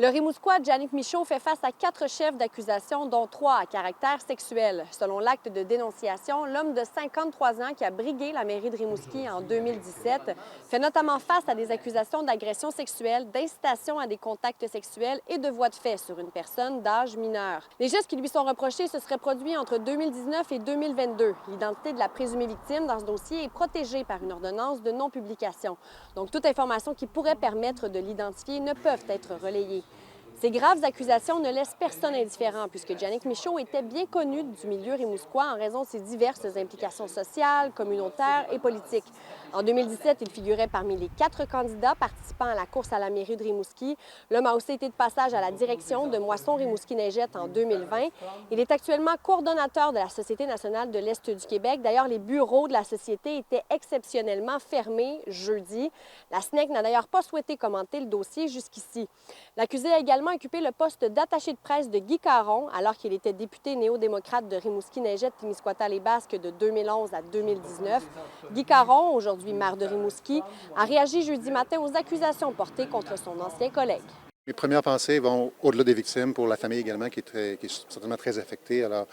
Le Rimousquois Yannick Michaud fait face à 4 chefs d'accusation, dont 3 à caractère sexuel. Selon l'acte de dénonciation, l'homme de 53 ans qui a brigué la mairie de Rimouski en 2017 fait notamment face à des accusations d'agression sexuelle, d'incitation à des contacts sexuels et de voies de fait sur une personne d'âge mineur. Les gestes qui lui sont reprochés se seraient produits entre 2019 et 2022. L'identité de la présumée victime dans ce dossier est protégée par une ordonnance de non-publication. Donc, toute information qui pourrait permettre de l'identifier ne peuvent être relayées. Ces graves accusations ne laissent personne indifférent puisque Yannick Michaud était bien connu du milieu rimousquois en raison de ses diverses implications sociales, communautaires et politiques. En 2017, il figurait parmi les 4 candidats participant à la course à la mairie de Rimouski. L'homme a aussi été de passage à la direction de Moisson Rimouski-Neigette en 2020. Il est actuellement coordonnateur de la Société nationale de l'Est du Québec. D'ailleurs, les bureaux de la société étaient exceptionnellement fermés jeudi. La SNEC n'a d'ailleurs pas souhaité commenter le dossier jusqu'ici. L'accusé a également occupé le poste d'attaché de presse de Guy Caron alors qu'il était député néo-démocrate de Rimouski-Neigette, Témiscouata-les-Basques de 2011 à 2019. Guy Caron, aujourd'hui maire de Rimouski, a réagi jeudi matin aux accusations portées contre son ancien collègue. Mes premières pensées vont au-delà des victimes, pour la famille également, qui est certainement très affectée. Alors,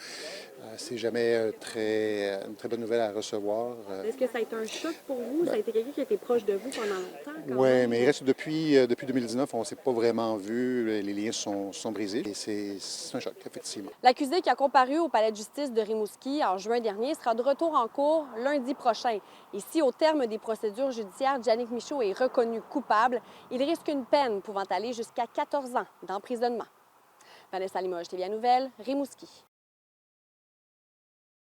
c'est jamais une très bonne nouvelle à recevoir. Est-ce que ça a été un choc pour vous? Ça a été quelqu'un qui a été proche de vous pendant longtemps? Oui, mais il reste depuis 2019, on ne s'est pas vraiment vu. Les liens sont brisés. Et c'est un choc, effectivement. L'accusé qui a comparu au palais de justice de Rimouski en juin dernier sera de retour en cours lundi prochain. Et si, au terme des procédures judiciaires, Yannick Michaud est reconnu coupable, il risque une peine pouvant aller jusqu'à 14 ans d'emprisonnement. Vanessa Limoges, TVA Nouvelles, Rimouski.